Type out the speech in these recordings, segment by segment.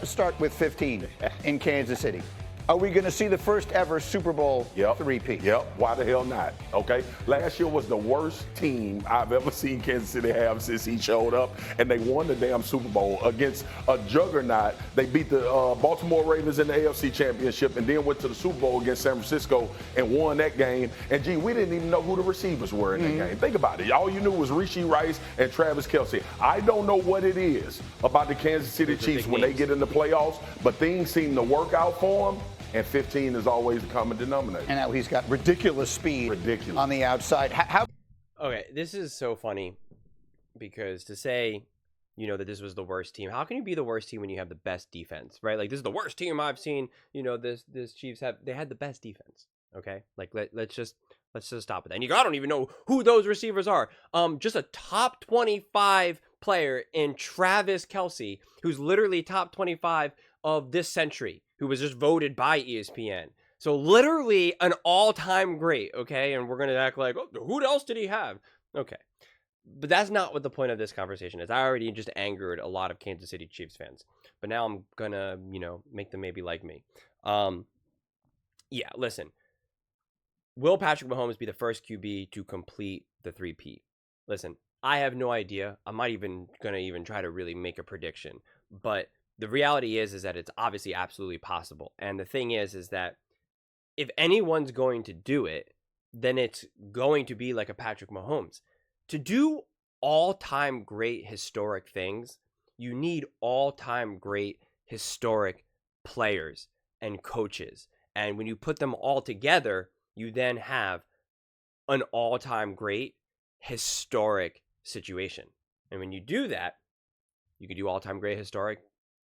Start with 15 in Kansas City. Are we going to see the first ever Super Bowl three-peat? Yep. Why the hell not? Okay. Last year was the worst team I've ever seen Kansas City have since he showed up, and they won the damn Super Bowl against a juggernaut. They beat the Baltimore Ravens in the AFC Championship, and then went to the Super Bowl against San Francisco and won that game. And gee, we didn't even know who the receivers were in that game. Think about it. All you knew was Rishi Rice and Travis Kelce. I don't know what it is about the Kansas City Chiefs when they get in the playoffs, but things seem to work out for them. And 15 is always the common denominator. And now he's got ridiculous speed on the outside. Okay, this is so funny because to say, that this was the worst team. How can you be the worst team when you have the best defense, right? Like, this is the worst team I've seen. This Chiefs they had the best defense. Okay, like let's just stop it. And I don't even know who those receivers are. Just a top 25 player in Travis Kelce, who's literally top 25 of this century, who was just voted by ESPN. So literally an all-time great, okay? And we're going to act like, oh, who else did he have? Okay. But that's not what the point of this conversation is. I already just angered a lot of Kansas City Chiefs fans. But now I'm going to, make them maybe like me. Yeah, listen. Will Patrick Mahomes be the first QB to complete the three-peat? Listen, I have no idea. I'm not even going to even try to really make a prediction. But the reality is that it's obviously absolutely possible. And the thing is that if anyone's going to do it, then it's going to be like a Patrick Mahomes. To do all-time great historic things, you need all-time great historic players and coaches. And when you put them all together, you then have an all-time great historic situation. And when you do that, you can do all-time great historic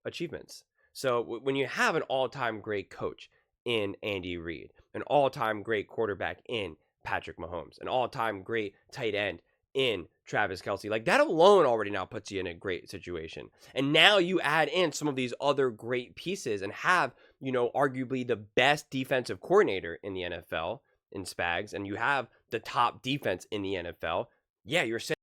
achievements. So when you have an all-time great coach in Andy Reid, an all-time great quarterback in Patrick Mahomes, an all-time great tight end in Travis Kelce, like that alone already now puts you in a great situation. And now you add in some of these other great pieces and have, arguably the best defensive coordinator in the NFL in Spags, and you have the top defense in the NFL. Yeah, you're saying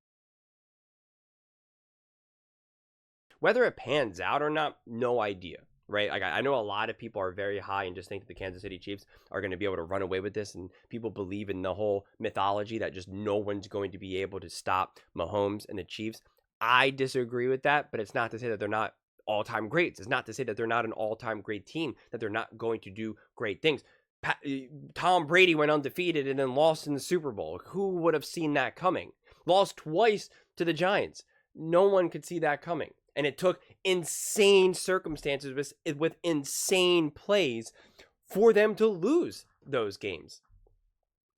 whether it pans out or not, no idea, right? Like I know a lot of people are very high and just think that the Kansas City Chiefs are going to be able to run away with this, and people believe in the whole mythology that just no one's going to be able to stop Mahomes and the Chiefs. I disagree with that, but it's not to say that they're not all-time greats. It's not to say that they're not an all-time great team, that they're not going to do great things. Tom Brady went undefeated and then lost in the Super Bowl. Who would have seen that coming? Lost twice to the Giants. No one could see that coming. And it took insane circumstances with insane plays for them to lose those games.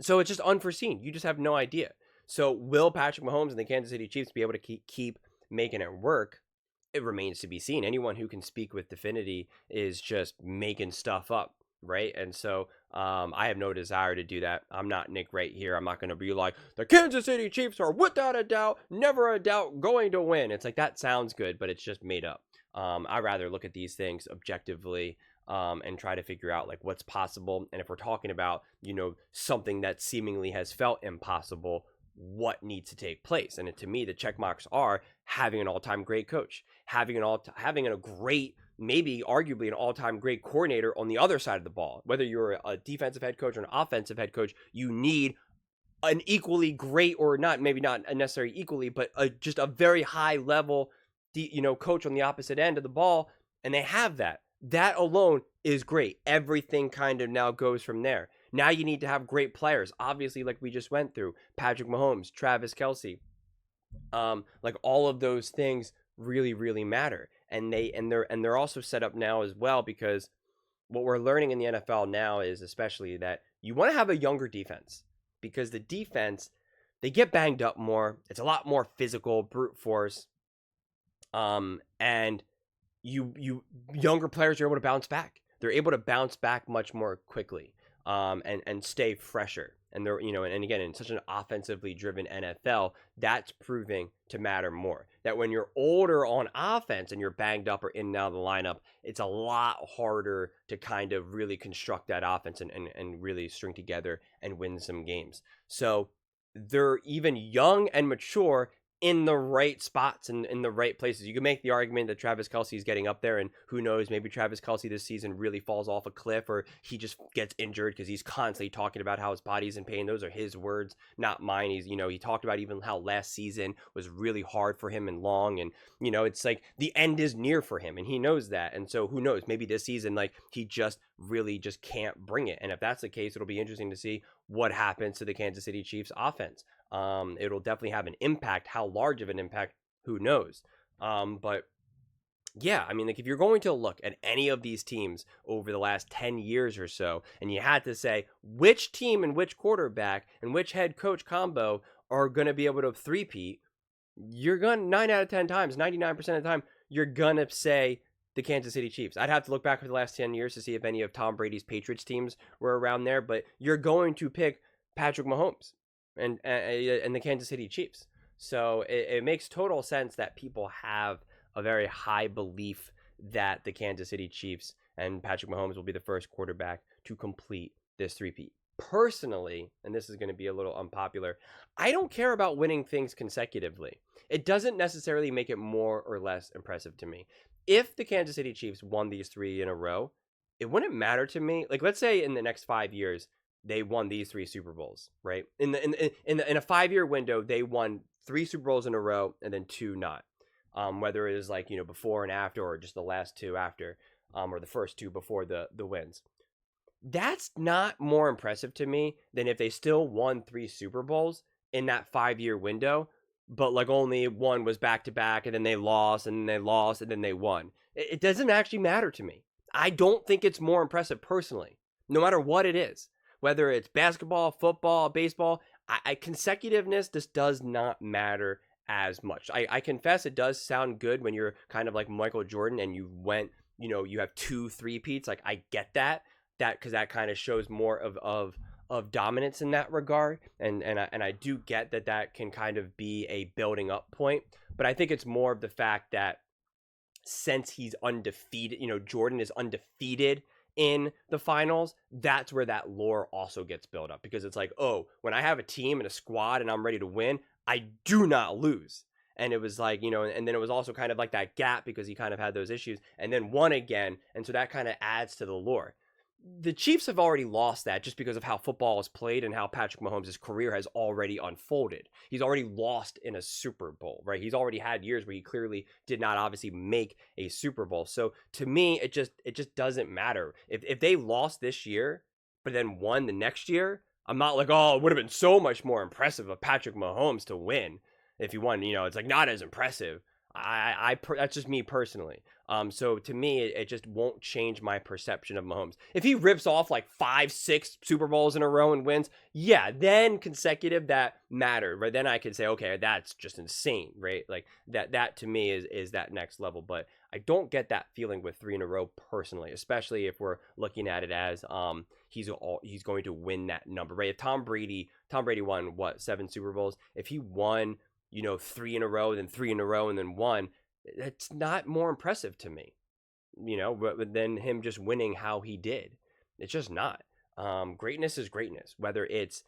So it's just unforeseen. You just have no idea. So will Patrick Mahomes and the Kansas City Chiefs be able to keep making it work? It remains to be seen. Anyone who can speak with definity is just making stuff up, right? And so I have no desire to do that. I'm not Nick right here. I'm not going to be like, the Kansas City Chiefs are without a doubt, never a doubt, going to win. It's like, that sounds good, but it's just made up. I'd rather look at these things objectively and try to figure out like what's possible. And if we're talking about, something that seemingly has felt impossible, what needs to take place? And to me, the check marks are having an all-time great coach, having a great, maybe arguably an all-time great coordinator on the other side of the ball. Whether you're a defensive head coach or an offensive head coach, you need an equally great, or not, maybe not necessarily equally, but just a very high level, coach on the opposite end of the ball. And they have that. That alone is great. Everything kind of now goes from there. Now you need to have great players. Obviously, like we just went through, Patrick Mahomes, Travis Kelce, like all of those things really, really matter. And they're also set up now as well, because what we're learning in the NFL now is especially that you want to have a younger defense, because the defense, they get banged up more. It's a lot more physical, brute force. And you younger players are able to bounce back. They're able to bounce back much more quickly, and stay fresher. And they're, and again, in such an offensively driven NFL, that's proving to matter more. That when you're older on offense and you're banged up or in and out of the lineup, it's a lot harder to kind of really construct that offense and really string together and win some games. So they're even young and mature in the right spots and in the right places. You can make the argument that Travis Kelce is getting up there, and who knows, maybe Travis Kelce this season really falls off a cliff, or he just gets injured because he's constantly talking about how his body's in pain. Those are his words, not mine. He talked about even how last season was really hard for him and long, and it's like the end is near for him, and he knows that. And so who knows, maybe this season, like, he just really just can't bring it. And if that's the case, it'll be interesting to see what happens to the Kansas City Chiefs offense. It'll definitely have an impact. How large of an impact, who knows? But yeah, I mean, like, if you're going to look at any of these teams over the last 10 years or so, and you had to say which team and which quarterback and which head coach combo are going to be able to three-peat, you're going to, 9 out of 10 times, 99% of the time, you're going to say the Kansas City Chiefs. I'd have to look back over the last 10 years to see if any of Tom Brady's Patriots teams were around there, but you're going to pick Patrick Mahomes and the Kansas City Chiefs. So it makes total sense that people have a very high belief that the Kansas City Chiefs and Patrick Mahomes will be the first quarterback to complete this three-peat. Personally, and this is going to be a little unpopular, I don't care about winning things consecutively. It doesn't necessarily make it more or less impressive to me. If the Kansas City Chiefs won these 3 in a row, it wouldn't matter to me. Like, let's say in the next 5 years, they won these 3 Super Bowls, right? In a 5-year window, they won 3 Super Bowls in a row and then 2 not. Whether it is like, before and after, or just the last 2 after, or the first 2 before the wins. That's not more impressive to me than if they still won 3 Super Bowls in that 5-year window, but like only one was back to back, and then they lost, and then they lost, and then they won. It doesn't actually matter to me. I don't think it's more impressive personally, no matter what it is, whether it's basketball, football, baseball. Consecutiveness just does not matter as much. I confess it does sound good when you're kind of like Michael Jordan and you went, you have 2 three-peats. Like, I get that because that kind of shows more of dominance in that regard, and I do get that can kind of be a building up point, but I think it's more of the fact that since he's undefeated, Jordan is undefeated in the finals, that's where that lore also gets built up, because it's like, oh, when I have a team and a squad and I'm ready to win, I do not lose. And it was like, and then it was also kind of like that gap because he kind of had those issues and then won again, and so that kind of adds to the lore. The Chiefs have already lost that just because of how football is played and how Patrick Mahomes' career has already unfolded. He's already lost in a Super Bowl, right? He's already had years where he clearly did not obviously make a Super Bowl. So to me, it just doesn't matter. If they lost this year, but then won the next year, I'm not like, oh, it would have been so much more impressive of Patrick Mahomes to win if he won. It's like not as impressive. That's just me personally. So to me, it just won't change my perception of Mahomes. If he rips off like 5-6 Super Bowls in a row and wins, yeah, then consecutive, that matter, right? Then I could say, okay, that's just insane, right? Like that to me is that next level. But I don't get that feeling with 3 in a row personally, especially if we're looking at it as he's going to win that number, right? If Tom Brady won 7 Super Bowls, if he won 3 in a row, then 3 in a row, and then 1, it's not more impressive to me, than him just winning how he did. It's just not. Greatness is greatness, whether it's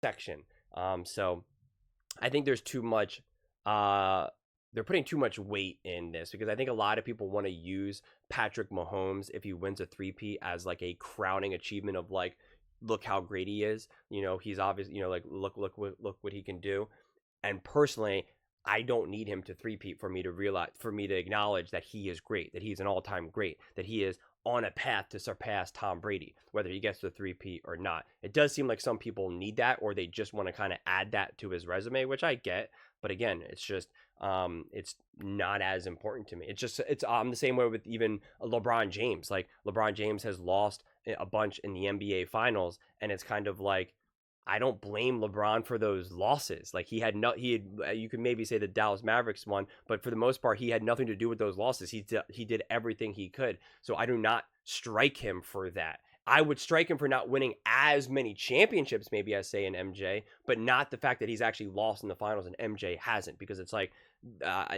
section. So I think there's too much, they're putting too much weight in this, because I think a lot of people want to use Patrick Mahomes, if he wins a three-peat, as like a crowning achievement of like, look how great he is. He's obviously, like, look what he can do. And personally, I don't need him to three-peat for me to acknowledge that he is great, that he's an all-time great, that he is on a path to surpass Tom Brady, whether he gets the three-peat or not. It does seem like some people need that, or they just want to kind of add that to his resume, which I get. But again, it's just, it's not as important to me. It's the same way with even LeBron James. Like, LeBron James has lost a bunch in the NBA finals, and it's kind of like, I don't blame LeBron for those losses. Like, you could maybe say the Dallas Mavericks won, but for the most part, he had nothing to do with those losses. He did everything he could. So I do not strike him for that. I would strike him for not winning as many championships, maybe, as say an MJ, but not the fact that he's actually lost in the finals and MJ hasn't, because it's like,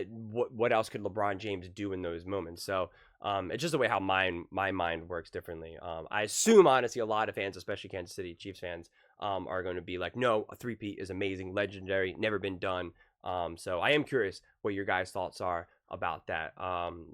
what else could LeBron James do in those moments? So it's just the way how my mind works differently. I assume, honestly, a lot of fans, especially Kansas City Chiefs fans, are going to be like, no, a three-peat is amazing, legendary, never been done. So I am curious what your guys' thoughts are about that.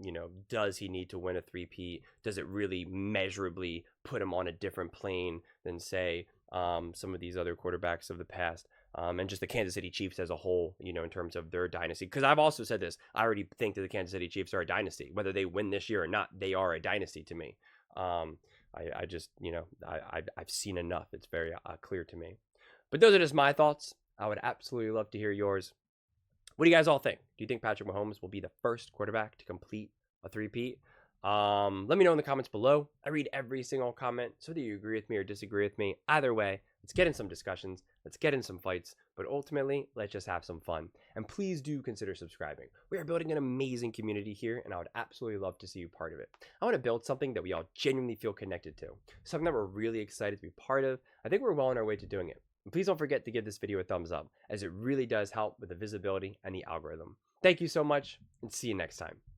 You know, does he need to win a three-peat? Does it really measurably put him on a different plane than, say, some of these other quarterbacks of the past? And just the Kansas City Chiefs as a whole, you know, in terms of their dynasty. Because I've also said this, I already think that the Kansas City Chiefs are a dynasty. Whether they win this year or not, they are a dynasty to me. I just, you know, I've seen enough. It's very clear to me. But those are just my thoughts. I would absolutely love to hear yours. What do you guys all think? Do you think Patrick Mahomes will be the first quarterback to complete a three-peat? Let me know in the comments below. I read every single comment, so whether you agree with me or disagree with me, either way, let's get in some discussions, let's get in some fights, but ultimately, let's just have some fun. And please do consider subscribing. We are building an amazing community here, and I would absolutely love to see you part of it. I want to build something that we all genuinely feel connected to, something that we're really excited to be part of. I think we're well on our way to doing it. And please don't forget to give this video a thumbs up, as it really does help with the visibility and the algorithm. Thank you so much, and see you next time.